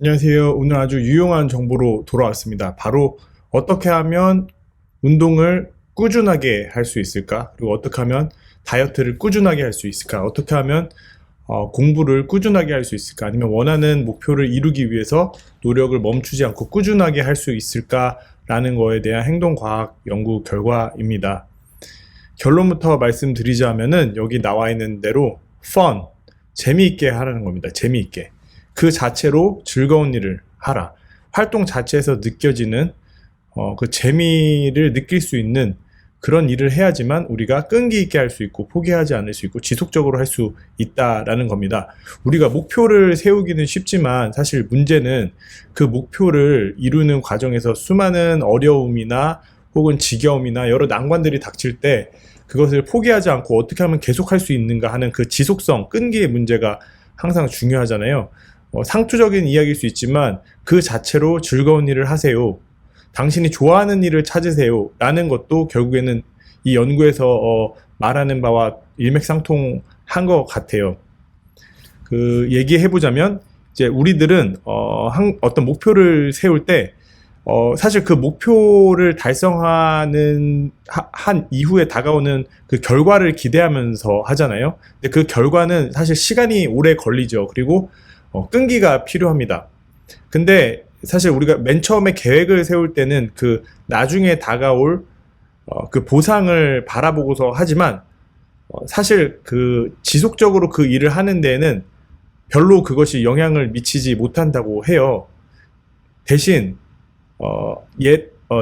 안녕하세요. 오늘 아주 유용한 정보로 돌아왔습니다. 바로 어떻게 하면 운동을 꾸준하게 할 수 있을까? 그리고 어떻게 하면 다이어트를 꾸준하게 할 수 있을까? 어떻게 하면 공부를 꾸준하게 할 수 있을까? 아니면 원하는 목표를 이루기 위해서 노력을 멈추지 않고 꾸준하게 할 수 있을까라는 거에 대한 행동과학 연구 결과입니다. 결론부터 말씀드리자면은 여기 나와 있는 대로 fun, 재미있게 하라는 겁니다. 재미있게. 그 자체로 즐거운 일을 하라. 활동 자체에서 느껴지는 그 재미를 느낄 수 있는 그런 일을 해야지만 우리가 끈기 있게 할 수 있고 포기하지 않을 수 있고 지속적으로 할 수 있다라는 겁니다. 우리가 목표를 세우기는 쉽지만 사실 문제는 그 목표를 이루는 과정에서 수많은 어려움이나 혹은 지겨움이나 여러 난관들이 닥칠 때 그것을 포기하지 않고 어떻게 하면 계속할 수 있는가 하는 그 지속성, 끈기의 문제가 항상 중요하잖아요. 상투적인 이야기일 수 있지만 그 자체로 즐거운 일을 하세요. 당신이 좋아하는 일을 찾으세요. 라는 것도 결국에는 이 연구에서 말하는 바와 일맥상통한 것 같아요. 그 얘기해보자면 이제 우리들은 어떤 목표를 세울 때 사실 그 목표를 달성하는 한 이후에 다가오는 그 결과를 기대하면서 하잖아요. 근데 그 결과는 사실 시간이 오래 걸리죠. 그리고 끈기가 필요합니다. 근데 사실 우리가 맨 처음에 계획을 세울 때는 그 나중에 다가올 그 보상을 바라보고서 하지만 사실 그 지속적으로 그 일을 하는 데에는 별로 그것이 영향을 미치지 못한다고 해요. 대신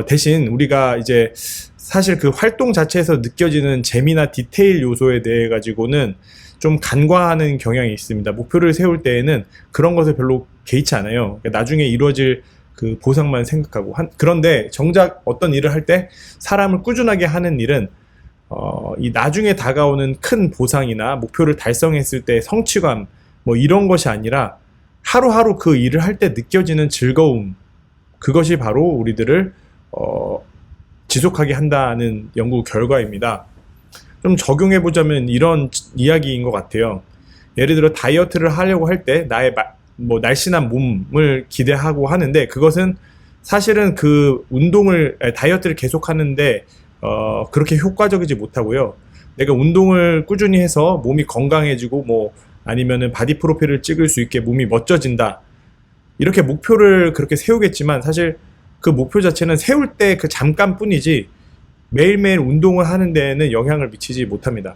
대신 우리가 이제 사실 그 활동 자체에서 느껴지는 재미나 디테일 요소에 대해 가지고는 좀 간과하는 경향이 있습니다. 목표를 세울 때에는 그런 것을 별로 개의치 않아요. 그러니까 나중에 이루어질 그 보상만 생각하고 그런데 정작 어떤 일을 할 때 사람을 꾸준하게 하는 일은 이 나중에 다가오는 큰 보상이나 목표를 달성했을 때 성취감 뭐 이런 것이 아니라 하루하루 그 일을 할 때 느껴지는 즐거움, 그것이 바로 우리들을 지속하게 한다는 연구 결과입니다. 좀 적용해보자면 이런 이야기인 것 같아요. 예를 들어 다이어트를 하려고 할 때 나의 날씬한 몸을 기대하고 하는데 그것은 사실은 그 다이어트를 계속하는데 그렇게 효과적이지 못하고요. 내가 운동을 꾸준히 해서 몸이 건강해지고 뭐 아니면은 바디 프로필을 찍을 수 있게 몸이 멋져진다. 이렇게 목표를 그렇게 세우겠지만 사실 그 목표 자체는 세울 때 그 잠깐뿐이지 매일매일 운동을 하는 데에는 영향을 미치지 못합니다.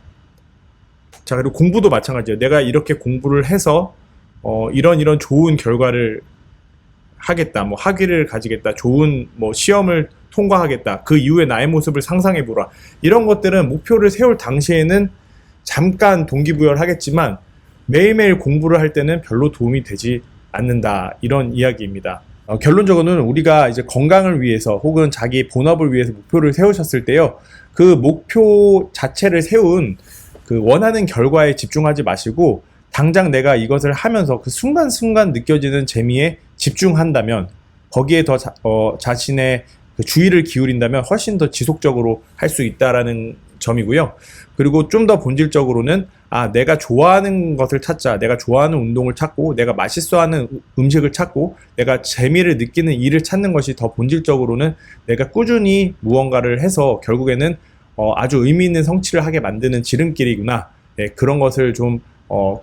자, 그리고 공부도 마찬가지예요. 내가 이렇게 공부를 해서 이런 좋은 결과를 하겠다, 뭐 학위를 가지겠다, 좋은 뭐 시험을 통과하겠다, 그 이후에 나의 모습을 상상해보라. 이런 것들은 목표를 세울 당시에는 잠깐 동기부여를 하겠지만 매일매일 공부를 할 때는 별로 도움이 되지 않는다. 이런 이야기입니다. 결론적으로는 우리가 이제 건강을 위해서 혹은 자기 본업을 위해서 목표를 세우셨을 때요, 그 목표 자체를 세운 그 원하는 결과에 집중하지 마시고 당장 내가 이것을 하면서 그 순간순간 느껴지는 재미에 집중한다면 거기에 더 자신의 그 주의를 기울인다면 훨씬 더 지속적으로 할 수 있다라는 점이고요. 그리고 좀 더 본질적으로는 내가 좋아하는 것을 찾자. 내가 좋아하는 운동을 찾고 내가 맛있어하는 음식을 찾고 내가 재미를 느끼는 일을 찾는 것이 더 본질적으로는 내가 꾸준히 무언가를 해서 결국에는 아주 의미 있는 성취를 하게 만드는 지름길이구나. 네, 그런 것을 좀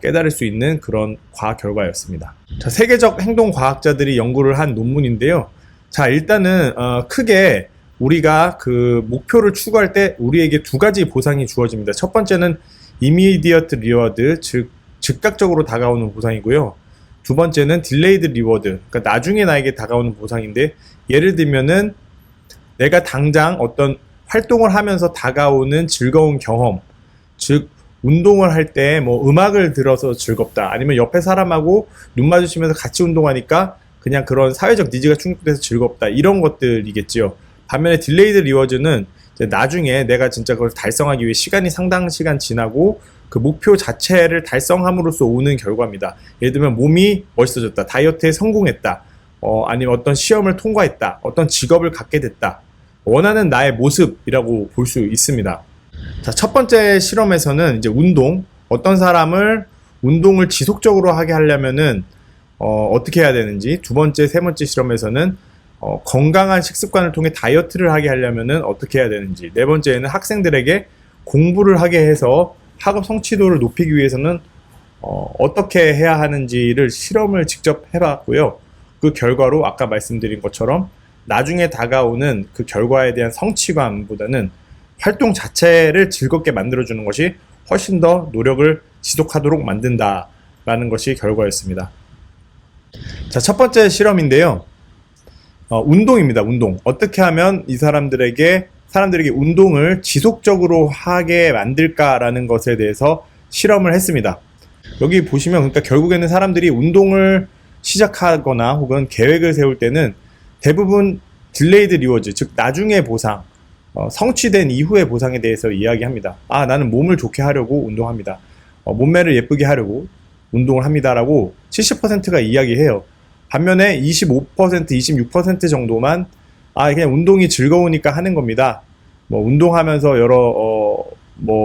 깨달을 수 있는 그런 과학 결과였습니다. 자, 세계적 행동과학자들이 연구를 한 논문인데요. 자, 일단은 크게 우리가 그 목표를 추구할 때 우리에게 두 가지 보상이 주어집니다. 첫 번째는 immediate reward, 즉 즉각적으로 다가오는 보상이고요. 두 번째는 delayed reward, 그러니까 나중에 나에게 다가오는 보상인데, 예를 들면은 내가 당장 어떤 활동을 하면서 다가오는 즐거운 경험, 즉 운동을 할 때 뭐 음악을 들어서 즐겁다, 아니면 옆에 사람하고 눈 마주치면서 같이 운동하니까 그냥 그런 사회적 니즈가 충족돼서 즐겁다, 이런 것들이겠지요. 반면에 딜레이드 리워즈는 나중에 내가 진짜 그걸 달성하기 위해 시간이 상당 시간 지나고 그 목표 자체를 달성함으로써 오는 결과입니다. 예를 들면 몸이 멋있어졌다, 다이어트에 성공했다, 아니면 어떤 시험을 통과했다, 어떤 직업을 갖게 됐다, 원하는 나의 모습이라고 볼 수 있습니다. 자, 첫 번째 실험에서는 이제 어떤 사람을 운동을 지속적으로 하게 하려면은 어떻게 해야 되는지, 두 번째, 세 번째 실험에서는 건강한 식습관을 통해 다이어트를 하게 하려면은 어떻게 해야 되는지, 네 번째에는 학생들에게 공부를 하게 해서 학업 성취도를 높이기 위해서는 어떻게 해야 하는지를 실험을 직접 해봤고요. 그 결과로 아까 말씀드린 것처럼 나중에 다가오는 그 결과에 대한 성취감보다는 활동 자체를 즐겁게 만들어주는 것이 훨씬 더 노력을 지속하도록 만든다라는 것이 결과였습니다. 자, 첫 번째 실험인데요. 운동입니다. 운동. 어떻게 하면 이 사람들에게 운동을 지속적으로 하게 만들까라는 것에 대해서 실험을 했습니다. 여기 보시면 그러니까 결국에는 사람들이 운동을 시작하거나 혹은 계획을 세울 때는 대부분 딜레이드 리워즈, 즉 나중에 보상, 성취된 이후의 보상에 대해서 이야기합니다. 아, 나는 몸을 좋게 하려고 운동합니다. 몸매를 예쁘게 하려고 운동을 합니다라고 70%가 이야기해요. 반면에 25%, 26% 정도만 그냥 운동이 즐거우니까 하는 겁니다. 운동하면서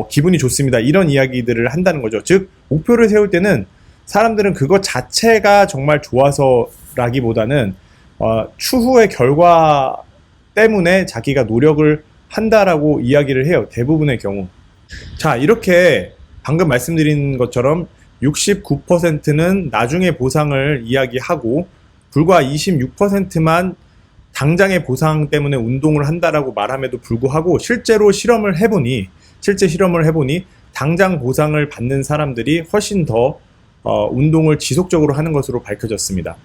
기분이 좋습니다. 이런 이야기들을 한다는 거죠. 즉, 목표를 세울 때는 사람들은 그것 자체가 정말 좋아서라기보다는 추후의 결과 때문에 자기가 노력을 한다라고 이야기를 해요. 대부분의 경우. 자, 이렇게 방금 말씀드린 것처럼 69%는 나중에 보상을 이야기하고 불과 26%만 당장의 보상 때문에 운동을 한다라고 말함에도 불구하고 실제 실험을 해보니 당장 보상을 받는 사람들이 훨씬 더 운동을 지속적으로 하는 것으로 밝혀졌습니다.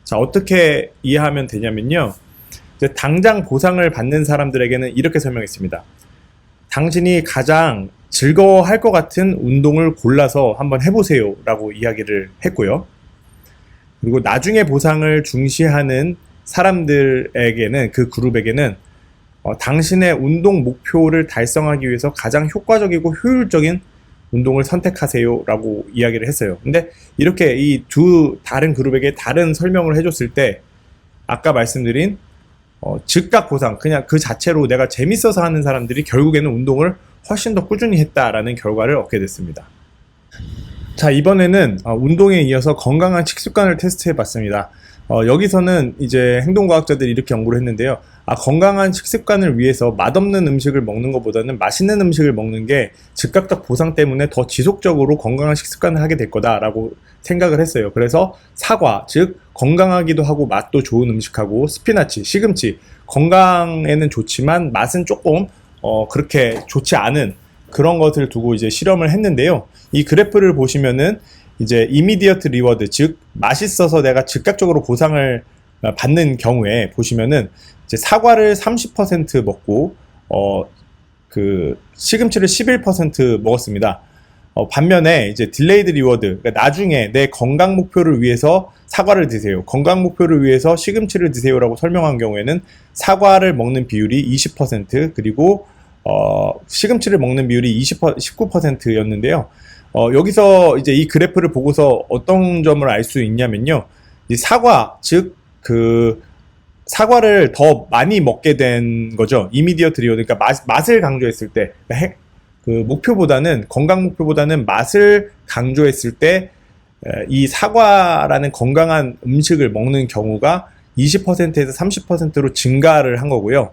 자, 어떻게 이해하면 되냐면요. 이제 당장 보상을 받는 사람들에게는 이렇게 설명했습니다. 당신이 가장 즐거워할 것 같은 운동을 골라서 한번 해보세요 라고 이야기를 했고요. 그리고 나중에 보상을 중시하는 사람들에게는, 그 그룹에게는 당신의 운동 목표를 달성하기 위해서 가장 효과적이고 효율적인 운동을 선택하세요 라고 이야기를 했어요. 근데 이렇게 이 두 다른 그룹에게 다른 설명을 해줬을 때 아까 말씀드린 즉각 보상, 그냥 그 자체로 내가 재밌어서 하는 사람들이 결국에는 운동을 훨씬 더 꾸준히 했다라는 결과를 얻게 됐습니다. 자, 이번에는 운동에 이어서 건강한 식습관을 테스트해 봤습니다. 여기서는 이제 행동과학자들이 이렇게 연구를 했는데요. 건강한 식습관을 위해서 맛없는 음식을 먹는 것보다는 맛있는 음식을 먹는 게 즉각적 보상 때문에 더 지속적으로 건강한 식습관을 하게 될 거다라고 생각을 했어요. 그래서 사과, 즉 건강하기도 하고 맛도 좋은 음식하고 스피나치, 시금치, 건강에는 좋지만 맛은 조금 그렇게 좋지 않은 그런 것을 두고 이제 실험을 했는데요. 이 그래프를 보시면은 이제 이미디어트 리워드, 즉 맛있어서 내가 즉각적으로 보상을 받는 경우에 보시면은 이제 사과를 30% 먹고 그 시금치를 11% 먹었습니다. 반면에 이제 딜레이드 리워드, 그러니까 나중에 내 건강 목표를 위해서 사과를 드세요, 건강 목표를 위해서 시금치를 드세요라고 설명한 경우에는 사과를 먹는 비율이 20%, 그리고 시금치를 먹는 비율이 19%였는데요. 여기서 이제 이 그래프를 보고서 어떤 점을 알 수 있냐면요. 이 사과, 즉 그 사과를 더 많이 먹게 된 거죠. 이미디어트 리워드, 그러니까 맛을 강조했을 때, 그 목표보다는, 건강 목표보다는 맛을 강조했을 때 이 사과라는 건강한 음식을 먹는 경우가 20%에서 30%로 증가를 한 거고요.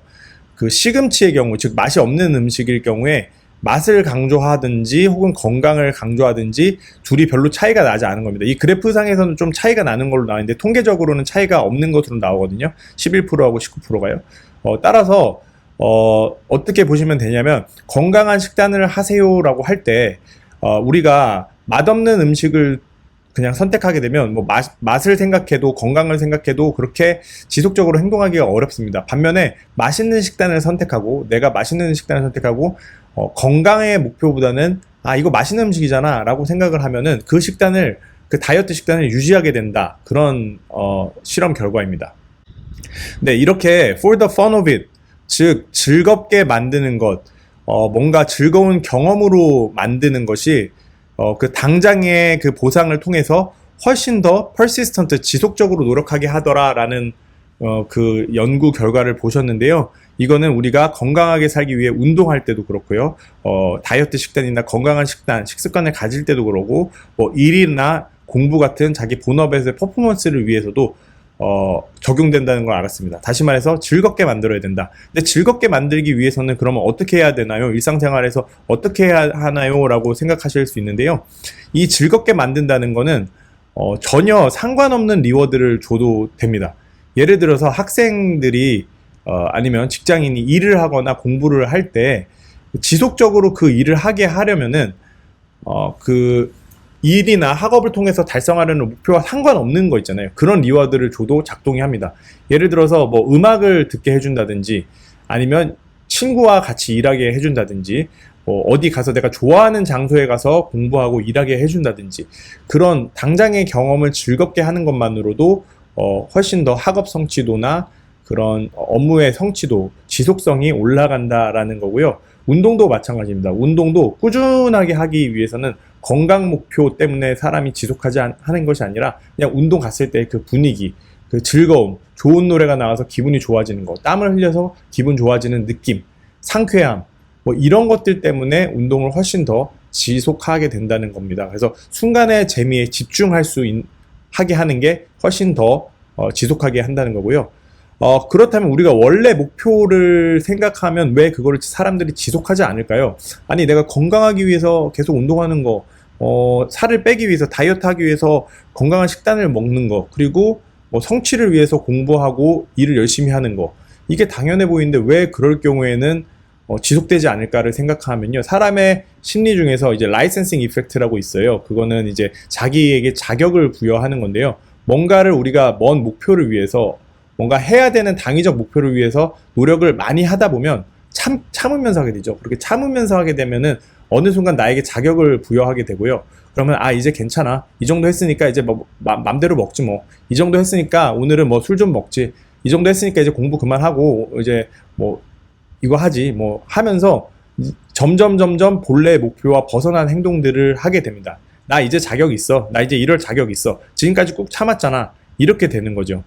그 시금치의 경우, 즉 맛이 없는 음식일 경우에 맛을 강조하든지 혹은 건강을 강조하든지 둘이 별로 차이가 나지 않은 겁니다. 이 그래프상에서는 좀 차이가 나는 걸로 나왔는데 통계적으로는 차이가 없는 것으로 나오거든요. 11%하고 19%가요. 따라서 어떻게 보시면 되냐면, 건강한 식단을 하세요라고 할 때 우리가 맛없는 음식을 그냥 선택하게 되면 맛을 생각해도 건강을 생각해도 그렇게 지속적으로 행동하기가 어렵습니다. 반면에 맛있는 식단을 선택하고, 내가 맛있는 식단을 선택하고 건강의 목표보다는 이거 맛있는 음식이잖아 라고 생각을 하면은 그 다이어트 식단을 유지하게 된다, 그런 실험 결과입니다. 네, 이렇게 for the fun of it, 즉 즐겁게 만드는 것, 뭔가 즐거운 경험으로 만드는 것이 그 당장의 그 보상을 통해서 훨씬 더 persistent, 지속적으로 노력하게 하더라라는 그 연구 결과를 보셨는데요. 이거는 우리가 건강하게 살기 위해 운동할 때도 그렇고요. 다이어트 식단이나 건강한 식습관을 가질 때도 그러고, 일이나 공부 같은 자기 본업에서의 퍼포먼스를 위해서도 적용된다는 걸 알았습니다. 다시 말해서 즐겁게 만들어야 된다. 근데 즐겁게 만들기 위해서는 그러면 어떻게 해야 되나요? 일상생활에서 어떻게 해야 하나요? 라고 생각하실 수 있는데요. 이 즐겁게 만든다는 거는 전혀 상관없는 리워드를 줘도 됩니다. 예를 들어서 학생들이 아니면 직장인이 일을 하거나 공부를 할 때 지속적으로 그 일을 하게 하려면은 그 일이나 학업을 통해서 달성하려는 목표와 상관없는 거 있잖아요. 그런 리워드를 줘도 작동이 합니다. 예를 들어서 뭐 음악을 듣게 해준다든지 아니면 친구와 같이 일하게 해준다든지 어디 가서 내가 좋아하는 장소에 가서 공부하고 일하게 해준다든지 그런 당장의 경험을 즐겁게 하는 것만으로도 훨씬 더 학업 성취도나 그런 업무의 성취도, 지속성이 올라간다라는 거고요. 운동도 마찬가지입니다. 운동도 꾸준하게 하기 위해서는 건강 목표 때문에 사람이 지속하지 하는 것이 아니라 그냥 운동 갔을 때 그 분위기, 그 즐거움, 좋은 노래가 나와서 기분이 좋아지는 거, 땀을 흘려서 기분 좋아지는 느낌, 상쾌함, 뭐 이런 것들 때문에 운동을 훨씬 더 지속하게 된다는 겁니다. 그래서 순간의 재미에 집중할 수 하게 하는 게 훨씬 더 지속하게 한다는 거고요. 그렇다면 우리가 원래 목표를 생각하면 왜 그거를 사람들이 지속하지 않을까요? 아니, 내가 건강하기 위해서 계속 운동하는 거, 살을 빼기 위해서, 다이어트 하기 위해서 건강한 식단을 먹는 거, 그리고 성취를 위해서 공부하고 일을 열심히 하는 거. 이게 당연해 보이는데 왜 그럴 경우에는 지속되지 않을까를 생각하면요. 사람의 심리 중에서 이제 라이센싱 이펙트라고 있어요. 그거는 이제 자기에게 자격을 부여하는 건데요. 뭔가를 우리가 먼 목표를 위해서 뭔가 해야 되는 당위적 목표를 위해서 노력을 많이 하다 보면 참으면서 하게 되죠. 그렇게 참으면서 하게 되면은 어느 순간 나에게 자격을 부여하게 되고요. 그러면 이제 괜찮아. 이 정도 했으니까 이제 뭐 맘대로 먹지 뭐. 이 정도 했으니까 오늘은 뭐 술 좀 먹지. 이 정도 했으니까 이제 공부 그만하고 이제 뭐 이거 하지 뭐 하면서 점점 본래의 목표와 벗어난 행동들을 하게 됩니다. 나 이제 자격 있어. 나 이제 이럴 자격 있어. 지금까지 꾹 참았잖아. 이렇게 되는 거죠.